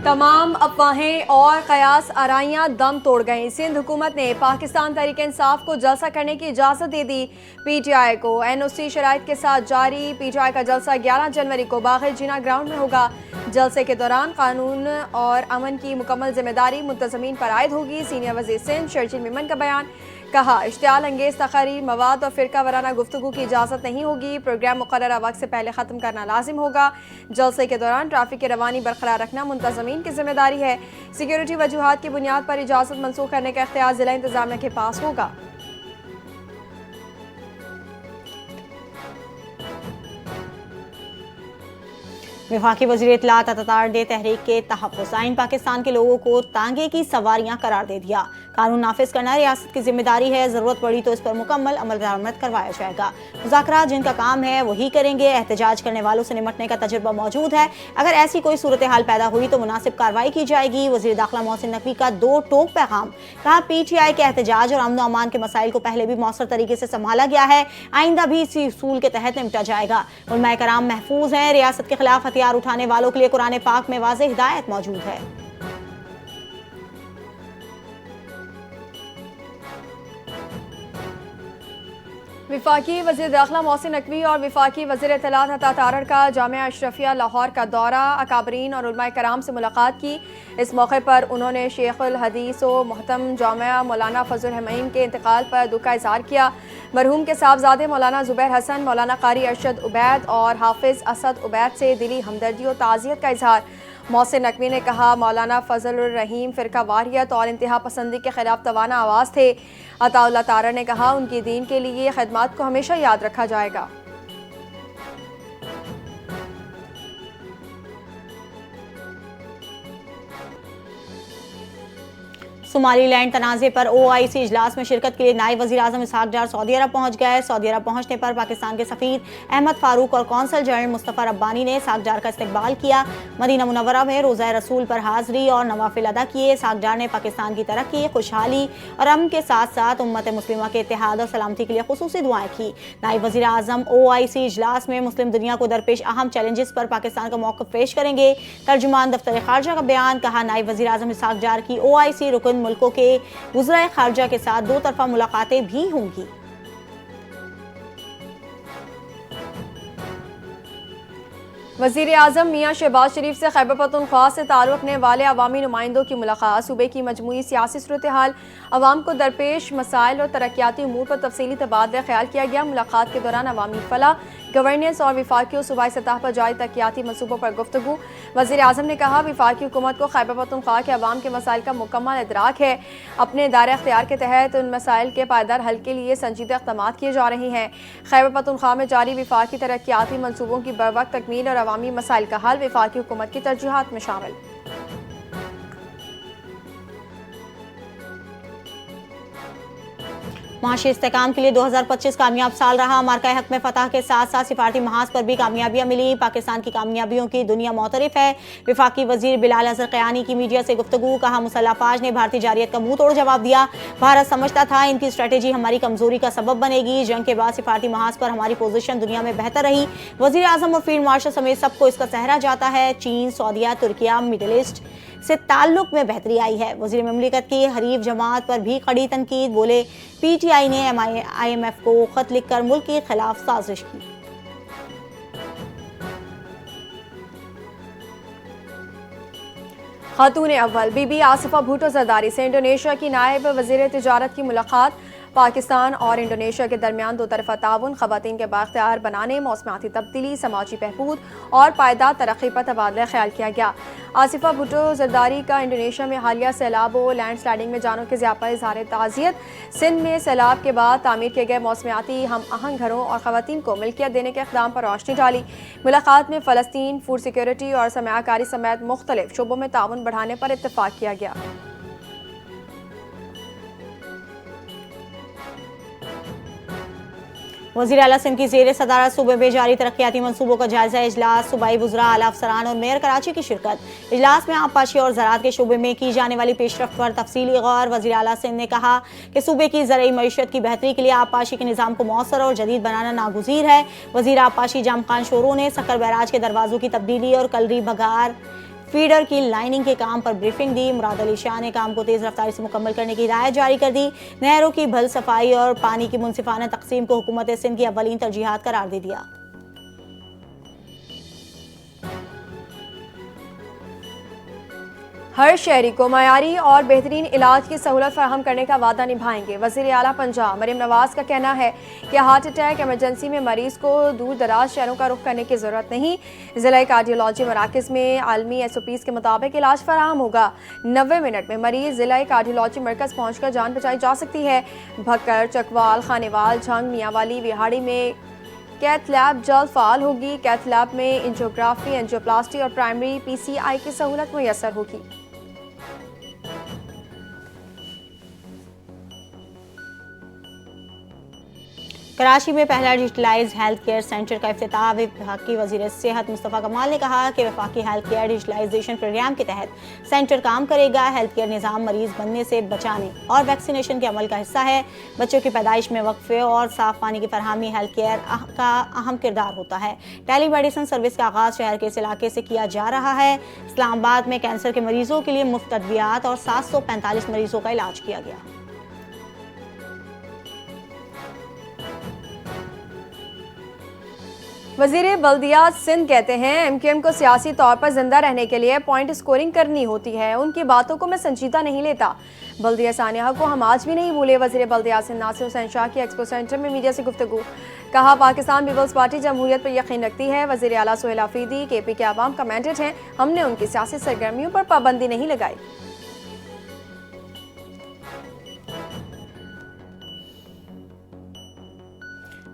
तमाम अफवाहें और कयास आराइयां दम तोड़ गईं। सिंध हुकूमत ने पाकिस्तान तहरीक इंसाफ को जलसा करने की इजाज़त दे दी। PTI को NOC शराइत के साथ जारी। PTI का जलसा 11 जनवरी को बाग़ जिना ग्राउंड में होगा। जलसे के दौरान कानून और अमन की मुकम्मल जिम्मेदारी मुंतज़मीन पर आयद होगी। सीनियर वज़ीर सिंध शर्जील मेमन का बयान। कहा, इश्तियाल अंगेज तकारीर, मवाद और फ़िरका वराना गुफ्तगू की इजाज़त नहीं होगी। प्रोग्राम मुक़र्ररा वक्त से पहले ख़त्म करना लाजिम होगा। जलसे के दौरान ट्रैफिक की रवानी बरकरार रखना मुंतज़मीन की जिम्मेदारी है। सिक्योरिटी वजूहात की बुनियाद पर इजाज़त मनसूख करने का इख्तियार ज़िला इंतज़ामिया के पास होगा। वफाकी वज़ीर इत्तलात अतातार ने तहरीक के तहफ़्फ़ुज़ आइन पाकिस्तान के लोगों को तांगे की सवारियां करार दे दिया। कानून नाफिज करना रियासत की जिम्मेदारी है। ज़रूरत पड़ी तो इस पर मुकम्मल अमल दरामद करवाया जाएगा। मुज़ाकरात जिनका काम है वही करेंगे। एहतजाज करने वालों से निपटने का तजुर्बा मौजूद है। अगर ऐसी कोई सूरत हाल पैदा हुई तो मुनासिब कार्रवाई की जाएगी। वज़ीर दाखिला मोहसिन नकवी का 2 टोक पैगाम। कहा, PTI के एहतजाज और अमन अमान के मसाइल को पहले भी मौसर तरीके से संभाला गया है। आइंदा भी इसी उसूल के तहत निपटा जाएगा। उलमाए कराम महफूज हैं। रियासत के खिलाफ हथियार उठाने वालों के लिए कुरान पाक में वाज़ेह हिदायत मौजूद है। वफाकी वज़ीर दाखिला मोहसिन नकवी और वफाकी वज़ीर इत्तलात अतातार का जामिया अशरफिया लाहौर का दौरा। अकाबरीन और उलमाए कराम से मुलाकात की। इस मौके पर उन्होंने शेखुल हदीस व मोहतम जामिया मौलाना फजल रहमान के इंतकाल पर दुख का इज़हार किया। मरहूम के साहबजादे मौलाना ज़ुबैर हसन, मौलाना कारी अरशद उबैद और हाफिज़ असद उबैद से दिली हमदर्दी और ताज़ियत का इज़हार। मोहसिन नकवी ने कहा, मौलाना फजलुर रहीम फ़िरका वारियत और इंतहा पसंदी के खिलाफ तवाना आवाज़ थे। अताउल्लाह तारा ने कहा, उनकी दीन के लिए खिदमत को हमेशा याद रखा जाएगा। सोमालीलैंड तनाज़े पर OIC इजलास में शिरकत के लिए नायब वज़ीर आज़म इसहाक डार सऊदी अरब पहुँच गए। सऊदी अरब पहुँचने पर पाकिस्तान के सफ़ीर अहमद फ़ारूक और कौंसल जनरल मुस्तफ़ा रब्बानी ने इसहाक डार का इस्तकबाल किया। मदीना मुनव्वरा में रोज़ा रसूल पर हाज़री और नवाफिल अदा किए। इसहाक डार ने पाकिस्तान की तरक्की, खुशहाली और अमन के साथ साथ उम्मत मुस्लिमा के इत्तेहाद और सलामती के लिए खुसूसी दुआएं की। नायब वज़ीर आज़म OIC इजलास में मुस्लिम दुनिया को दरपेश अहम चैलेंजेस पर पाकिस्तान का मौक़िफ़ पेश करेंगे। तर्जुमान दफ्तर ख़ारजा का बयान। कहा, नायब वज़ीर आज़म इसहाक डार की OIC रुकन मुल्कों के वज़राए ख़ारजा के साथ 2 तरफ़ा मुलाकातें भी होंगी। वज़ीर आज़म मियाँ शहबाज शरीफ से खैबर पख्तूनख्वा से ताल्लुक़ रखने वाले अवामी नुमाइंदों की मुलाकात। सूबे की मजमूई सियासी सूरत हाल, अवाम को दरपेश मसाइल और तरक्याती उमूर पर तफसीली तबादला ख्याल किया गया। मुलाकात के दौरान अवामी फलाह, गवर्नेंस और वफाकी और सूबाई सतह पर जारी तरक्याती मनसूबों पर गुफ्तगू। वज़ीर आज़म ने कहा, वफाकी हुकूमत को खैबर पख्तूनख्वा के अवाम के मसाइल का मुकम्मल इदराक है। अपने दायरे अख्तियार के तहत उन मसाइल के पायदार हल के लिए संजीदा इक़दाम किए जा रहे हैं। खैबर पख्तूनख्वा में जारी वफाकी तरक्याती मनसूबों की बरवक्त तकमील और अवामी मसाइल का हल वफाकी हुकूमत की तरजीहात में शामिल। माशी इस्तेकाम के लिए 2025 कामयाब साल रहा। मार्का हक में फतह के साथ साथ सिफारती महाज पर भी कामयाबियां मिली। पाकिस्तान की कामयाबियों की दुनिया मोतरिफ है। वफाकी वजीर बिलाल अजहर क़यानी की मीडिया से गुफ्तगू। कहा, मुसल्लह अफवाज ने भारतीय जारियत का मुंह तोड़ जवाब दिया। भारत समझता था इनकी स्ट्रेटेजी हमारी कमजोरी का सबब बनेगी। जंग के बाद सिफारती महाज पर हमारी पोजीशन दुनिया में बेहतर रही। वजीर आजम और फील्ड मार्शल समेत सबको इसका सहरा जाता है। चीन, सऊदीया, तुर्किया, मिडिल ईस्ट से ताल्लुक में बेहतरी आई है। वज़ीर ममलिकत की हरीफ जमात पर भी कड़ी तनकीद। बोले, PTI ने IMF को खत लिखकर मुल्क के खिलाफ साजिश की। खातून अव्वल बीबी आसिफा भुट्टो जरदारी से इंडोनेशिया की नायब वज़ीर तिजारत की मुलाकात। पाकिस्तान और इंडोनेशिया के दरमियान 2 तरफ़ा ताउन, ख़वातीन के बाख्तियार बनाने, मौसमियाती तब्दीली, समाजी बहबूद और पायदार तरक्की पर तबादला ख्याल किया गया। आसिफा भुट्टो जरदारी का इंडोनेशिया में हालिया सैलाब व लैंड स्लाइडिंग में जानों के ज़ियादा इज़हार ताज़ियत। सिंध में सैलाब के बाद तामीर किए गए मौसमियाती हम आहंग घरों और ख़वातीन को मिल्कियत देने के इक़दाम पर रोशनी डाली। मुलाकात में फ़लस्तीन, फूड सिक्योरिटी और सरमायाकारी समेत मुख्तलिफ शोबों में ताउन बढ़ाने पर इत्तफ़ाक़ किया गया। वज़ीर आला सिंध की ज़ेर सदारत सूबे में जारी तरक्याती मनसूबों का जायजा इजलास। सूबाई वज़रा, आला अफसरान और मेयर कराची की शिरकत। इजलास में आबपाशी और ज़राअत के शोबे में की जाने वाली पेशरफ्त पर तफसीली गौर। वज़ीर आला सिंध ने कहा कि सूबे की ज़रई मईशत की बेहतरी के लिए आबपाशी के निज़ाम को मौसर और जदीद बनाना नागुज़ीर है। वज़ीर आबपाशी जाम खान शोरों ने सक्कर बैराज के दरवाज़ों की तब्दीली और कलरी बघार फीडर की लाइनिंग के काम पर ब्रीफिंग दी। मुराद अली शाह ने काम को तेज रफ्तारी से मुकम्मल करने की हिदायत जारी कर दी। नहरों की भल सफाई और पानी की मुनसिफाना तकसीम को हुकूमत सिंध की अव्वलीन तरजीहात करार दे दिया। हर शहरी को मयारी और बेहतरीन इलाज की सहूलत फराहम करने का वादा निभाएंगे। वज़ीर आला पंजाब मरीम नवाज का कहना है कि हार्ट अटैक इमरजेंसी में मरीज को दूर दराज शहरों का रुख करने की ज़रूरत नहीं। ज़िला कार्डियोलॉजी मराकज़ में आलमी SOPs के मुताबिक इलाज फराहम होगा। 90 मिनट में मरीज ज़िला कार्डियोलॉजी मरकज़ पहुँचकर जान बचाई जा सकती है। भक्कर, चकवाल, खानेवाल, झंग, मियांवाली, विहाड़ी में कैथ लैब जल्द फाल होगी। कैथ लैब में एंजियोग्राफी, एंजियोप्लास्टी और प्राइमरी PCI की सहूलत मुयसर होगी। कराची में पहला डिजिटलाइज हेल्थ केयर सेंटर का इफ्तिताह वफाकी वज़ीर सेहत मुस्तफ़ा कमाल ने कहा कि वफाकी हेल्थ केयर डिजिटलाइजेशन प्रोग्राम के तहत सेंटर काम करेगा। हेल्थ केयर निज़ाम मरीज बनने से बचाने और वैक्सीनेशन के अमल का हिस्सा है। बच्चों की पैदाइश में वक्फे और साफ पानी की फरहमी हेल्थ केयर का अहम किरदार होता है। टेली मेडिसिन सर्विस का आगाज़ शहर के इस इलाके से किया जा रहा है। इस्लामाबाद में कैंसर के मरीजों के लिए मुफ्त अद्वियात और 745 मरीजों का इलाज किया गया। वज़ीर बल्दियात सिंध कहते हैं MQM को सियासी तौर पर जिंदा रहने के लिए पॉइंट स्कोरिंग करनी होती है। उनकी बातों को मैं संजीदा नहीं लेता। बल्दिया सानिया को हम आज भी नहीं भूले। वज़ीर बल्दियात सिंध नासिर हुसैन शाह की एक्सपो सेंटर में मीडिया से गुफ्तगू। कहा पाकिस्तान पीपल्स पार्टी जमहूरियत पर यकीन रखती है। वज़ीर आला सुहेल आफरीदी KP के अवाम का मैंडेट है। हमने उनकी सियासी सरगर्मियों पर पाबंदी नहीं लगाई।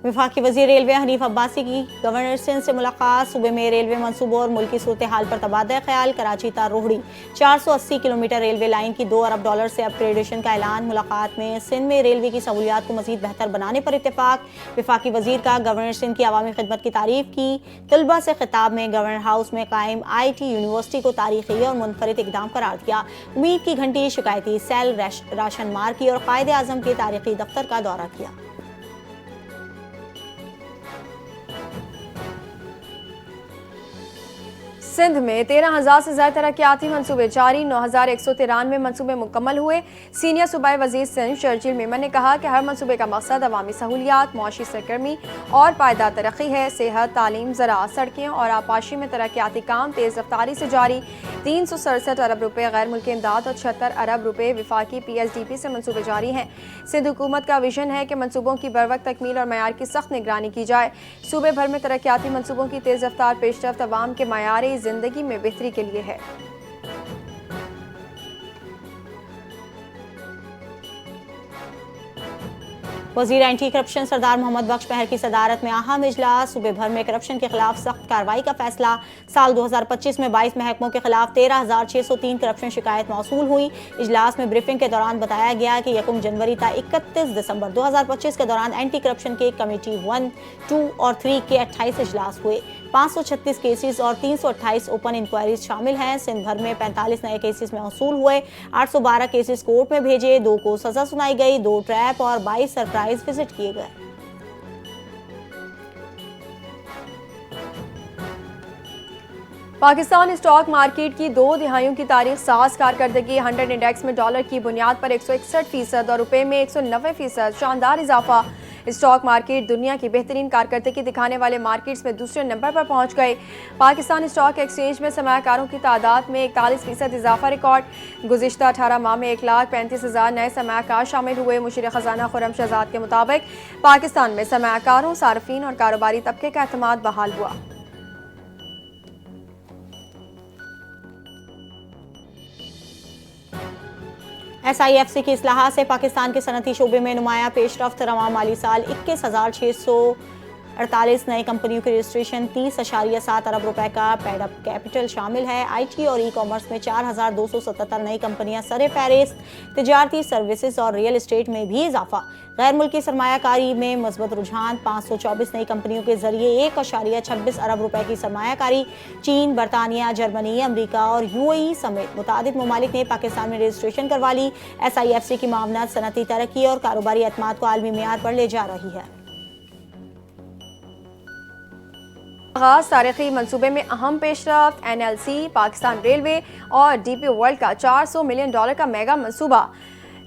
वफाकी वज़ीर रेलवे हनीफ अब्बासी की गवर्नर सिंध से मुलाकात। सूबे में रेलवे मनसूबों और मुल्की सूरत हाल पर तबादला ख्याल। कराची ता रोहड़ी 480 किलोमीटर रेलवे लाइन की $2 अरब से अपग्रेडेशन का ऐलान। मुलाकात में सिंध में रेलवे की सहूलियात को मजीद बेहतर बनाने पर इत्तेफाक। वफाकी वज़ीर का गवर्नर सिंध की अवामी खिदमत की तारीफ की। तलबा से खिताब में गवर्नर हाउस में कायम IT यूनिवर्सिटी को तारीखी और मुनफरिद इकदाम करार दिया। उम्मीद की घंटी, शिकायती सेल, राशन मार्की और कायदे आज़म के तारीखी दफ्तर का दौरा किया। सिंध में 13,000 से ज्यादा तरक्याती मनसूबे जारी। 9,193 मनसूबे मुकम्मल हुए। सीनियर सूबाई वजीर सिंध शर्जील मेमन ने कहा कि हर मनसूबे का मकसद अवामी सहूलियात, मुआशी सरगर्मी और पायदार तरक्की है। सेहत, तालीम, ज़राअत, सड़कें और आपाशी में तरक्याती काम तेज़ रफ्तारी से जारी। 367 अरब रुपये गैर मुल्की इमदाद और 76 अरब रुपये विफाकी PSDP से मनसूबे जारी हैं। सिंध हुकूमत का विजन है कि मनसूबों की बरवक्त तकमील और मयार की सख्त निगरानी की जाए। सूबे भर में तरक्याती मनसूबों की तेज़ रफ्तार पेशरफ्त अवाम के मयारी जिंदगी में बेहतरी के लिए है। वज़ीर एंटी करप्शन सरदार मोहम्मद बख्श पहर की सदारत में अहम इजलास। सूबे भर में करप्शन के खिलाफ सख्त कार्रवाई का फैसला। साल 2025 में 22 महकमों के खिलाफ 13,603 करप्शन शिकायत मौसूल हुई। इजलास में ब्रीफिंग के दौरान बताया गया कि 1 जनवरी तक 31 दिसंबर 2025 के दौरान एंटी करप्शन के कमेटी 1, 2 और 3 के 28 इजलास हुए। 536 केसेस और 328 ओपन इंक्वायरीज शामिल हैं। सिंध भर में 45 नए केसेस मौसूल हुए। 812 केसेस कोर्ट में भेजे, 2 को सजा सुनाई गई, 2 ट्रैप और 22 सरप्राइज विजिट किए गए। पाकिस्तान स्टॉक मार्केट की 2 दिहाइयों की तारीख साज कारकर्दगी। 100 इंडेक्स में डॉलर की बुनियाद पर 161% और रुपए में 190% शानदार इजाफा। स्टॉक मार्केट दुनिया की बेहतरीन कारकर्दगी दिखाने वाले मार्केट्स में दूसरे नंबर पर पहुंच गए। पाकिस्तान स्टॉक एक्सचेंज में सरमायाकारों की तादाद में 41% इजाफा रिकॉर्ड। गुज़िश्ता 18 माह में 1,35,000 नए सरमायाकार शामिल हुए। मुशीर खजाना खुर्रम शहजाद के मुताबिक पाकिस्तान में सरमायाकारों, सार्फिन और कारोबारी तबके का एतमाद बहाल हुआ। SIFC की इस्लाहात से पाकिस्तान के सनती शोबे में नुमाया पेशरफ्त। रवां माली साल 21,648 नई कंपनियों की रजिस्ट्रेशन। 30.7 अरब रुपए का पेडअप कैपिटल शामिल है। IT और ई-कॉमर्स में 4,277 नई कंपनियां सरे फहरिस्त। तिजारती, सर्विसेज और रियल एस्टेट में भी इजाफा। गैर मुल्की सरमायाकारी में मजबूत रुझान। 524 नई कंपनियों के जरिए 1.26 अरब रुपए की सरमायाकारी। चीन, बरतानिया, जर्मनी, अमरीका और UAE समेत मुतादिद ममालिक ने पाकिस्तान में रजिस्ट्रेशन करवा ली। SIFC की मामलात सनती तरक्की और कारोबारी एतमाद को आलमी मेयार पर ले जा रही है। आगाज तारीखी मंसूबे में अहम पेशरफ्त NLC, पाकिस्तान रेलवे और DP वर्ल्ड का $400 मिलियन का मेगा मंसूबा,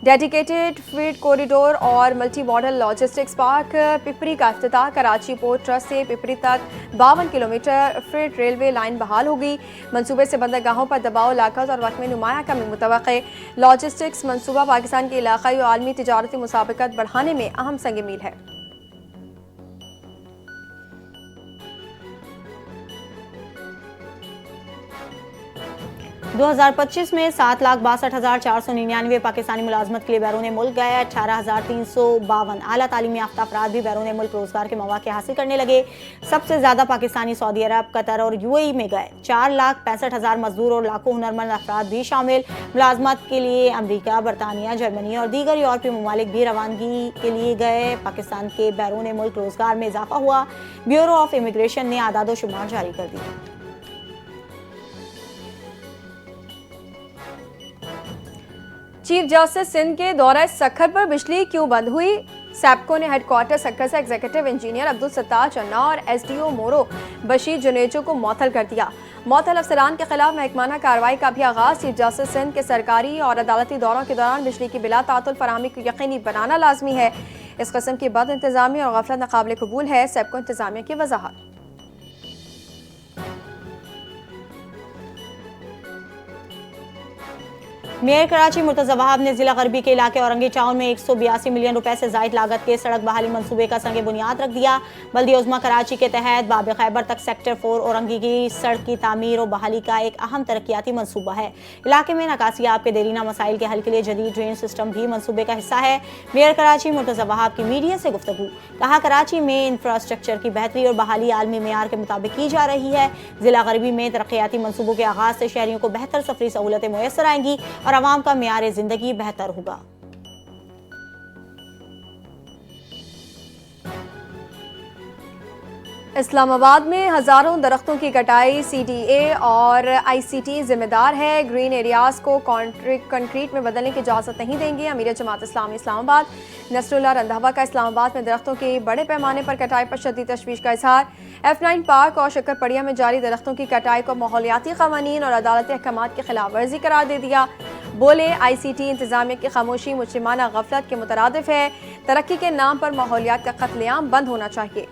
डेडिकेटेड फ्रीट कॉरिडोर और multi modal logistics park Pipri का इफ्तिताह। कराची पोर्ट ट्रस्ट से पिपरी तक 52 किलोमीटर फ्रीट रेलवे लाइन बहाल होगी। मंसूबे से बंदरगाहों पर दबाव, लागत और वक्त में नुमाया कमी मुतवक्के। लॉजिस्टिक्स मंसूबा पाकिस्तान के इलाकाई और आलमी तिजारती मुसाबिकत बढ़ाने में अहम संग मील है। 2025 में 7,62,499 पाकिस्तानी मुलाजमत के लिए बैरून मुल्क गए। 18,352 आला तालीमी याफ्ता अफराद भी बैरून मुल्क रोजगार के मौके हासिल करने लगे। सबसे ज्यादा पाकिस्तानी सऊदी अरब, कतर और UAE में गए। 4,65,000 मजदूर और लाखों हुनरमंद अफराद भी शामिल। मुलाजमत के लिए अमरीका, बरतानिया, जर्मनी और दीगर यूरोपीय ममालिक भी रवानगी के लिए गए। पाकिस्तान के बैरून मुल्क रोजगार में इजाफा हुआ। ब्यूरो ऑफ इमिग्रेशन ने आदाद शुमार जारी कर दिया। चीफ जस्टिस सिंध के दौरे सखर पर बिजली क्यों बंद हुई? सैप्को ने हेडक्वार्टर सखर से एग्जीक्यूटिव इंजीनियर अब्दुल सत्तार चन्ना और SDO मोरो बशीर जुनेजो को मअतल कर दिया। मअतल अफसरान के खिलाफ महकमाना कार्रवाई का भी आगाज। चीफ जस्टिस सिंध के सरकारी और अदालती दौरों के दौरान बिजली की बिला तातुल फराहमी को यकीनी बनाना लाजमी है। इस किस्म की बद इंतजामी और गफलत नाकाबिल कबूल है। सैप्को इंतजामिया की वजाहत। मेयर कराची मुर्तज़ा वहाब ने जिला गरबी के इलाके औरंगी टाउन में 182 मिलियन रुपए से जायद लागत के सड़क बहाली मंसूबे का संग बुनियाद रख दिया। बल्दिया उज़्मा कराची के तहत बाब खैबर तक सेक्टर 4 औरंगी की सड़क की तामीर और बहाली का एक अहम तरक्याती मंसूबा है। इलाके में नकासियाब के देरीना मसाइल के हल के लिए जदीद ड्रेन सिस्टम भी मंसूबे का हिस्सा है। मेयर कराची मुर्तज़ा वहाब की मीडिया से गुफ्तगू, कहा कराची में इंफ्रास्ट्रक्चर की बेहतरी और बहाली आलमी मेयार के मुताबिक की जा रही है। जिला गरबी में तरक्याती मंसूबों के आगाज से शहरियों को बेहतर सफरी सहूलतें मुयसर आएंगी और आवाम का मेयार जिंदगी बेहतर होगा। इस्लामाबाद में हजारों दरख्तों की कटाई CDA और ICT जिम्मेदार है। ग्रीन एरियाज को कंक्रीट में बदलने की इजाज़त नहीं देंगे। अमीर जमात इस्लामी इस्लामाबाद नसरुल्लाह रंधावा का इस्लामाबाद में दरख्तों की बड़े पैमाने पर कटाई पर शदीद तशवीश का इजहार। F9 पार्क और शक्करपड़िया में जारी दरख्तों की कटाई को माहौलियाती कवानीन और अदालती अहकामात की खिलाफ वर्जी करार दे दिया। बोले ICT इंतजामिया की खामोशी मुजरिमाना गफलत के मुतरादिफ है। तरक्की के नाम पर माहौलियात का कत्लेआम बंद होना चाहिए।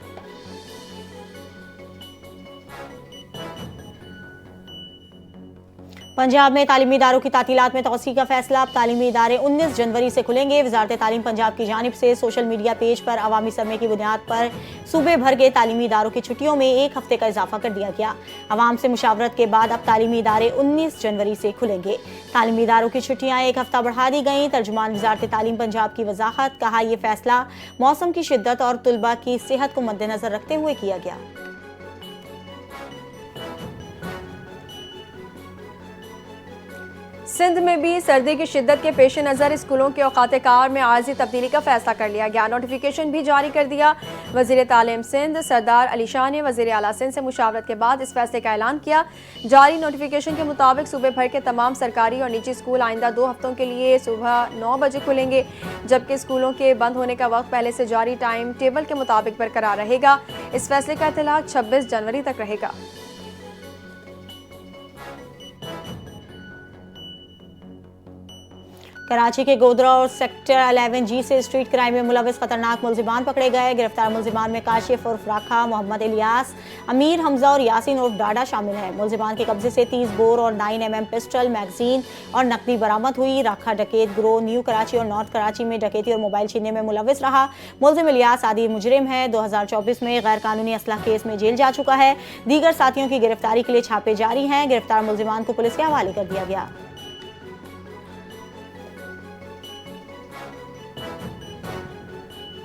पंजाब में तालीमी इदारों की तातीलात में तोसी का फैसला। अब तालीमी इदारे 19 जनवरी से खुलेंगे। वजारत तालीम पंजाब की जानिब से सोशल मीडिया पेज पर अवामी सरमे की बुनियाद पर सूबे भर के तालीमी इदारों की छुट्टियों में 1 हफ्ते का इजाफा कर दिया गया। अवाम से मुशावरत के बाद अब तालीमी इदारे 19 जनवरी से खुलेंगे। तालीमी इदारों की छुट्टियां 1 हफ्ता बढ़ा दी गई। तर्जुमान वजारत तालीम पंजाब की वजाहत, कहा यह फैसला मौसम की शिद्दत और तुलबा की सेहत को मद्देनजर रखते हुए किया गया। सिंध में भी सर्दी की शिद्दत के पेश नज़र स्कूलों के औकात कार में आर्जी तब्दीली का फैसला कर लिया गया। नोटिफिकेशन भी जारी कर दिया। वज़ीर तालीम सिंध सरदार अली शाह ने वज़ीर आला सिंध से मुशावरत के बाद इस फैसले का ऐलान किया। जारी नोटिफिकेशन के मुताबिक सूबे भर के तमाम सरकारी और निजी स्कूल आइंदा 2 हफ्तों के लिए सुबह 9 बजे खुलेंगे, जबकि स्कूलों के बंद होने का वक्त पहले से जारी टाइम टेबल के मुताबिक बरकरार रहेगा। इस फैसले का इतलाक 26 जनवरी तक रहेगा। कराची के गोदरा और सेक्टर 11G से स्ट्रीट क्राइम में मुलविस खतरनाक मुलजिमान पकड़े गए। गिरफ्तार मुलजिमान में काशिफ उर्फ राखा, मोहम्मद इलियास, अमीर हमजा और यासीन उर्फ डाडा शामिल हैं। मुलजिमान के कब्जे से 30 बोर और 9mm पिस्टल, मैगजीन और नकदी बरामद हुई। राखा डकैत गिरोह न्यू कराची और नॉर्थ कराची में डकैती और मोबाइल छीनने में मुलविस रहा। मुलजिम इलियास आदि मुजरिम है। 2024 में गैर कानूनी असलाह केस में जेल जा चुका है। दीगर साथियों की गिरफ्तारी के लिए छापे जारी हैं। गिरफ्तार मुलजिमान को पुलिस के हवाले कर दिया गया।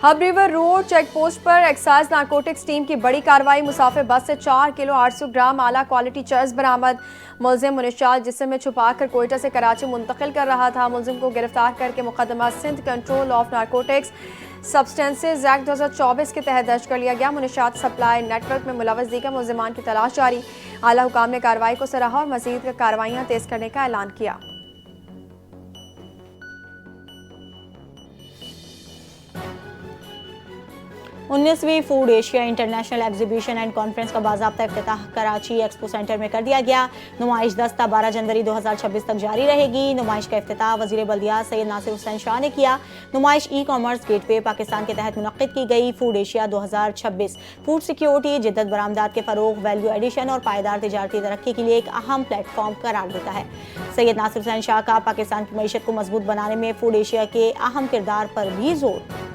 Hub river road check post पर एक्साइज नारकोटिक्स टीम की बड़ी कार्रवाई। मुसाफिर बस से 4 किलो 800 ग्राम आला क्वालिटी चर्स बरामद। मुलजिम मुनिशाल जिस्म में छुपाकर कोयटा से कराची मुंतकिल कर रहा था। मुलजिम को गिरफ्तार करके मुकदमा Sindh control of narcotics substances act 2024 के तहत दर्ज कर लिया गया। मुनिशात सप्लाई नेटवर्क में मुलविस दीगर मुलजिमान की तलाश जारी। आला हुकाम ने कार्रवाई को सराहा और मजीद कार्रवाइयाँ तेज करने का ऐलान किया। 19वीं food Asia international exhibition and conference का बाज़ाब्ता इफ्तिताह कराची एक्सपो सेंटर में कर दिया गया। नुमाइश 10 ता 12 जनवरी 2026 तक जारी रहेगी। नुमाइश का इफ्तिताह वज़ीर बल्दियात सैयद नासिर हुसैन शाह ने किया। नुमाइश ई कॉमर्स गेटवे पाकिस्तान के तहत मुनक्किद की गई। फूड एशिया 2026 फूड सिक्योरिटी, जिद्दत बरामदात के फ़रोग, वैल्यू एडिशन और पायदार तिजारती तरक्की के लिए एक अहम प्लेटफॉर्म करार देता है। सैयद नासिर हुसैन शाह का पाकिस्तान की मईशत को मजबूत बनाने में फूड एशिया के अहम किरदार पर भी जोर।